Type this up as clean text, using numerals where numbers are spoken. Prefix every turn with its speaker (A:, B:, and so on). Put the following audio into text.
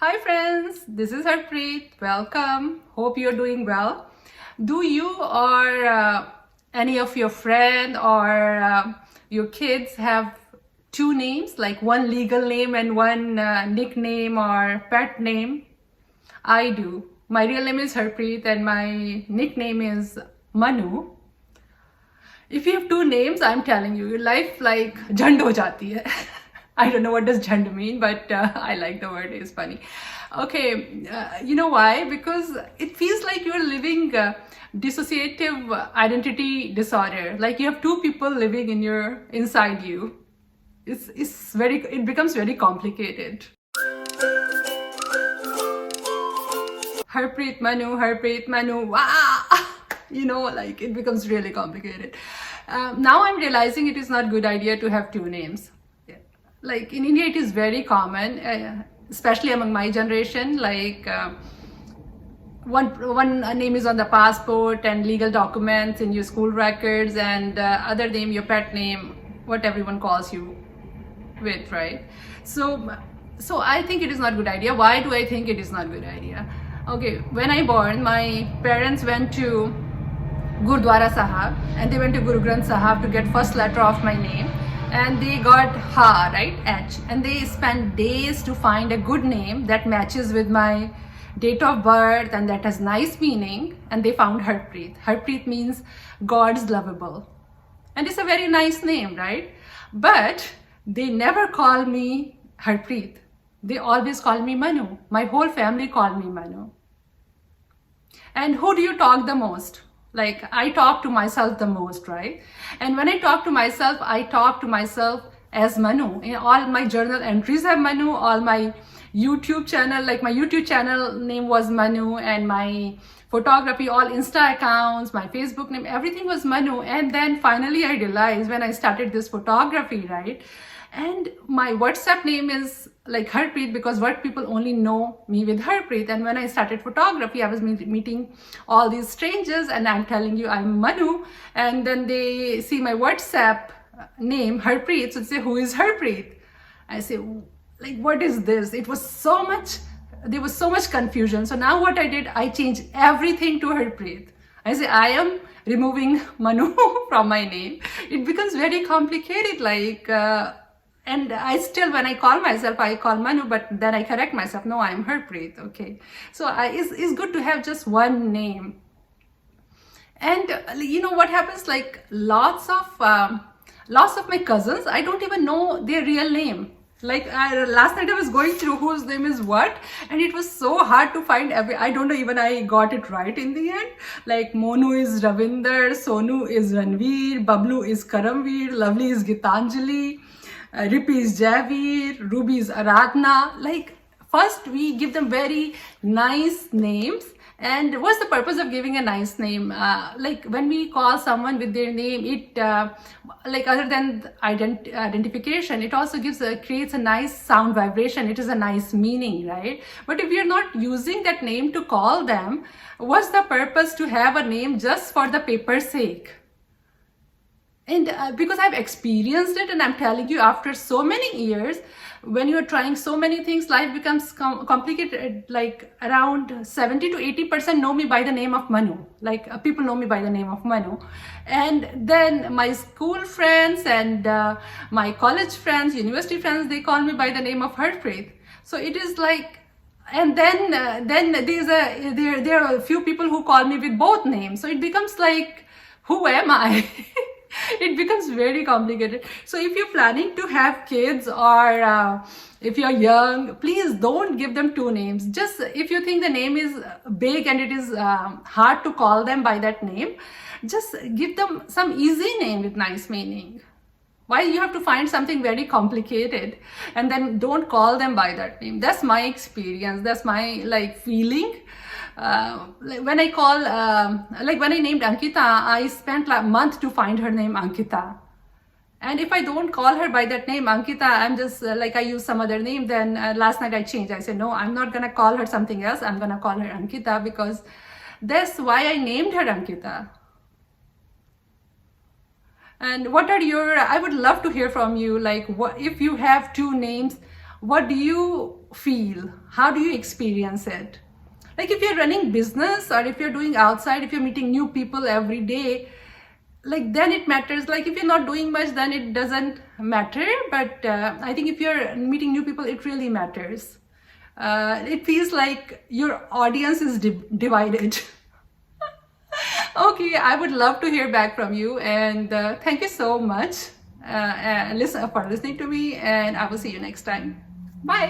A: Hi friends, this is Harpreet. Welcome. Hope you're doing well. Do you or any of your friend or your kids have two names, like one legal name and one nickname or pet name? I do. My real name is Harpreet and my nickname is Manu. If you have two names, I'm telling you, your life like jhand ho jati hai. I don't know what does jhand mean, but I like the word. It's funny. Okay, you know why? Because it feels like you're living dissociative identity disorder. Like you have two people living inside you. It becomes very complicated. Harpreet Manu, wow! Like it becomes really complicated. Now I'm realizing it is not a good idea to have two names. Like in India, it is very common, especially among my generation. Like one name is on the passport and legal documents in your school records, and other name, your pet name, what everyone calls you with, right? So I think it is not a good idea. Why do I think it is not a good idea? Okay, when I born, my parents went to Gurdwara Sahab and they went to Guru Granth Sahab to get first letter of my name, and they got Ha, right, H, and they spent days to find a good name that matches with my date of birth and that has nice meaning, and they found Harpreet. Harpreet means God's lovable, and it's a very nice name, right? But they never call me Harpreet. They always call me Manu. My whole family call me Manu. And who do you talk the most? Like I talk to myself the most, right? And when I talk to myself as Manu. All my journal entries have Manu. All my YouTube channel, like my YouTube channel name was Manu, and my photography, all Insta accounts, my Facebook name, everything was Manu. And then finally I realized when I started this photography, right? And my WhatsApp name is like Harpreet because what people only know me with Harpreet. And when I started photography, I was meeting all these strangers and I'm telling you I'm Manu. And then they see my WhatsApp name Harpreet. So they say, who is Harpreet? I say, like, what is this? There was so much confusion. So now what I did, I changed everything to Harpreet. I say, I am removing Manu from my name. It becomes very complicated, and I still, when I call myself, I call Manu, but then I correct myself. No, I'm Harpreet. Okay. So it's good to have just one name. And you know what happens? Like lots of my cousins, I don't even know their real name. Like last night I was going through whose name is what, and it was so hard to find I don't know even I got it right in the end. Like Monu is Ravinder, Sonu is Ranveer, Bablu is Karamveer, Lovely is Gitanjali, Rippy is Javir, Ruby is Aradhna. Like first we give them very nice names. And what's the purpose of giving a nice name? Like when we call someone with their name, it like other than identification, it also creates a nice sound vibration. It is a nice meaning, right? But if you're not using that name to call them, what's the purpose to have a name just for the paper's sake? And because I've experienced it, and I'm telling you, after so many years, when you're trying so many things, life becomes complicated. Like around 70 to 80% know me by the name of Manu. Like people know me by the name of Manu. And then my school friends and my college friends, university friends, they call me by the name of Harpreet. So it is like, and then there are a few people who call me with both names. So it becomes like, who am I? It becomes very complicated. So if you're planning to have kids or if you're young, please don't give them two names. Just if you think the name is big and it is hard to call them by that name, just give them some easy name with nice meaning. Why you have to find something very complicated and then don't call them by that name? That's my experience. That's my feeling. When I when I named Ankita, I spent a month to find her name Ankita. And if I don't call her by that name Ankita, I'm just I use some other name. Then last night I changed. I said, no, I'm not gonna call her something else. I'm gonna call her Ankita because that's why I named her Ankita. And what are I would love to hear from you. Like, what if you have two names, what do you feel? How do you experience it? Like if you're running business, or if you're doing outside, if you're meeting new people every day, like then it matters. Like if you're not doing much, then it doesn't matter. But I think if you're meeting new people, it really matters. It feels like your audience is divided. Okay, I would love to hear back from you, and thank you so much for listening to me, and I will see you next time. Bye.